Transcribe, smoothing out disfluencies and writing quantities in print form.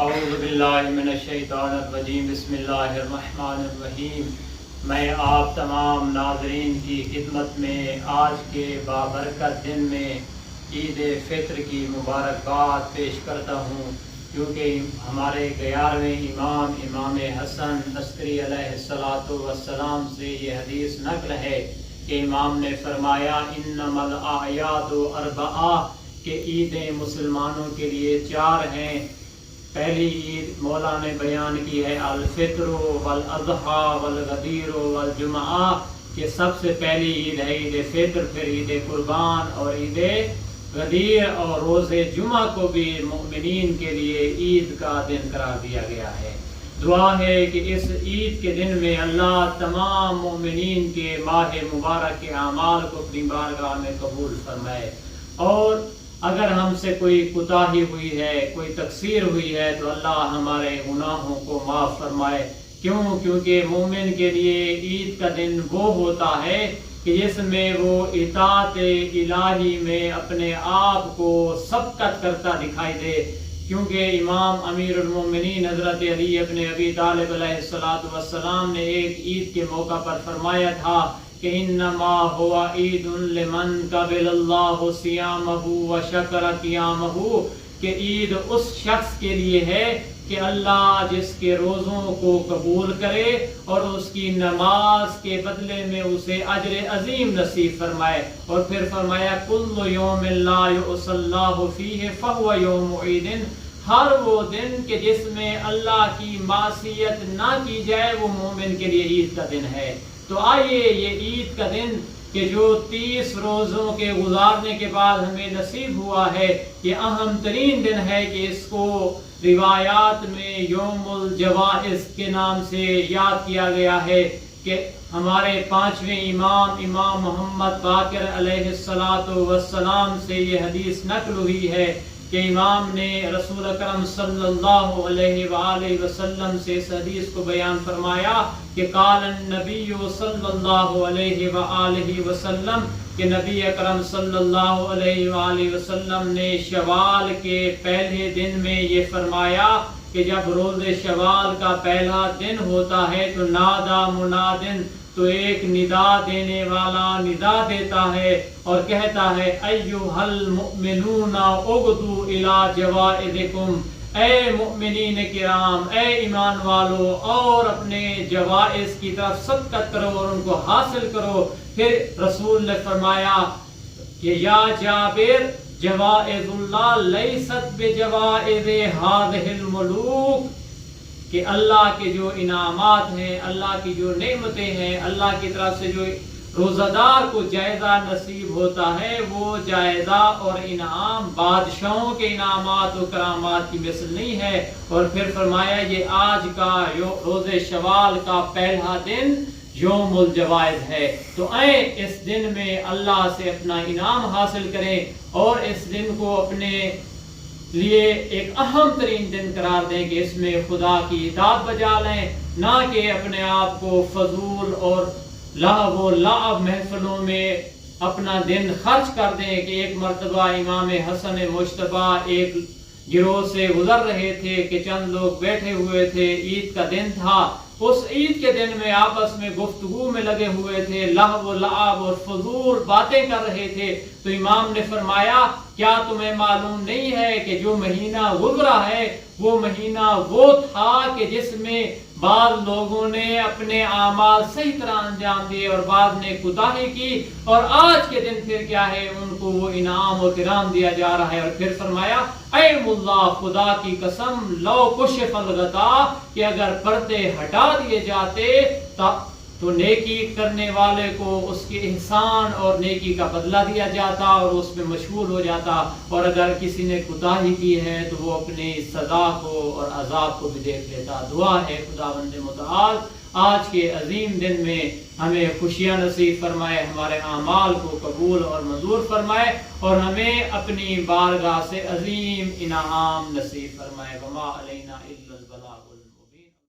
اعوذ باللہ من الشیطان الرجیم بسم اللہ الرحمن الرحیم۔ میں آپ تمام ناظرین کی خدمت میں آج کے بابرکت دن میں عید فطر کی مبارکباد پیش کرتا ہوں، کیونکہ ہمارے 11ویں امام حسن عسکری علیہ السلام سے یہ حدیث نقل ہے کہ امام نے فرمایا انما الاعیاد اربعہ، کہ عیدیں مسلمانوں کے لیے 4 ہیں۔ پہلی عید مولا نے بیان کی ہے الفطر والاضحیٰ والغدیر والجمعہ، کہ سب سے پہلی عید ہے عید فطر، پھر عید قربان اور عید غدیر، اور روز جمعہ کو بھی مومنین کے لیے عید کا دن قرار دیا گیا ہے۔ دعا ہے کہ اس عید کے دن میں اللہ تمام مومنین کے ماہ مبارک کے اعمال کو اپنی بارگاہ میں قبول فرمائے، اور اگر ہم سے کوئی کوتاہی ہوئی ہے، کوئی تقصیر ہوئی ہے تو اللہ ہمارے گناہوں کو معاف فرمائے۔ کیونکہ مومن کے لیے عید کا دن وہ ہوتا ہے کہ جس میں وہ اطاعت الہی میں اپنے آپ کو سبقت کرتا دکھائی دے، کیونکہ امام امیر المومنین حضرت علی ابن ابی طالب علیہ السلام نے ایک عید کے موقع پر فرمایا تھا کہ انما ہوا عید لمن قبل اللہ صیامہ وشکر قیامہ، کہ عید اس شخص کے لیے ہے کہ اللہ جس کے روزوں کو قبول کرے اور اس کی نماز کے بدلے میں اسے اجر عظیم نصیب فرمائے، اور پھر فرمایا کل یوم لا یعصی اللہ فیہ فہو یوم عید، ہر وہ دن کہ جس میں اللہ کی معصیت نہ کی جائے وہ مومن کے لیے عید کا دن ہے۔ تو آئیے یہ عید کا دن کہ جو 30 روزوں کے گزارنے کے بعد ہمیں نصیب ہوا ہے، یہ اہم ترین دن ہے کہ اس کو روایات میں یوم الجوائز کے نام سے یاد کیا گیا ہے، کہ ہمارے 5ویں امام محمد باقر علیہ السلام سے یہ حدیث نقل ہوئی ہے کہ امام نے رسول اکرم صلی اللہ علیہ وآلہ وسلم سے اس حدیث کو بیان فرمایا کہ قال النبی صلی اللہ علیہ وآلہ وسلم، کہ نبی اکرم صلی اللہ علیہ وآلہ وسلم نے شوال کے پہلے دن میں یہ فرمایا کہ جب روز شوال کا پہلا دن ہوتا ہے تو نادا منادن، تو ایک ندا دینے والا ندا دیتا ہے اور کہتا ہے ایھا المؤمنون اغدوا الی جوائزکم، اے مؤمنین کرام، اے ایمان والو، اور اپنے جوائز کی طرف سبقت کرو اور ان کو حاصل کرو۔ پھر رسول نے فرمایا کہ یا جابر جوائز اللہ لیست بجوائز ہذہ الملوک، کہ اللہ کے جو انعامات ہیں، اللہ کی جو نعمتیں ہیں، اللہ کی طرف سے جو روزہ دار کو جائزہ نصیب ہوتا ہے وہ جائزہ اور انعام بادشاہوں کے انعامات و کرامات کی مثل نہیں ہے۔ اور پھر فرمایا یہ آج کا روز شوال کا پہلا دن یوم الجوائز ہے، تو آئیں اس دن میں اللہ سے اپنا انعام حاصل کریں اور اس دن کو اپنے لیے ایک اہم ترین دن قرار دیں کہ اس میں خدا کی اطاعت بجا لیں، نہ کہ اپنے آپ کو فضول اور لہو و لعب محفلوں میں اپنا دن خرچ کر دیں۔ کہ ایک مرتبہ امام حسن مجتبیٰ ایک گروہ سے گزر رہے تھے کہ چند لوگ بیٹھے ہوئے تھے، عید کا دن تھا، اس عید کے دن میں آپس میں گفتگو میں لگے ہوئے تھے، لہو و لعب اور فضول باتیں کر رہے تھے۔ تو امام نے فرمایا کیا تمہیں معلوم نہیں ہے کہ جو مہینہ گزرا ہے وہ مہینہ وہ تھا کہ جس میں بعض لوگوں نے اپنے اعمال صحیح طرح انجام دیے اور بعض نے کوتاہی کی، اور آج کے دن پھر کیا ہے ان کو وہ انعام و کرام دیا جا رہا ہے۔ اور پھر فرمایا ایم اللہ، خدا کی قسم، لو کشف الغطا، کہ اگر پردے ہٹا دیے جاتے تو نیکی کرنے والے کو اس کے احسان اور نیکی کا بدلہ دیا جاتا اور اس میں مشغول ہو جاتا، اور اگر کسی نے کوتاہی کی ہے تو وہ اپنی سزا کو اور عذاب کو بھی دیکھ لیتا۔ دعا ہے خداوند متعال آج کے عظیم دن میں ہمیں خوشیاں نصیب فرمائے، ہمارے اعمال کو قبول اور منظور فرمائے، اور ہمیں اپنی بارگاہ سے عظیم انعام نصیب فرمائے۔ وما علینا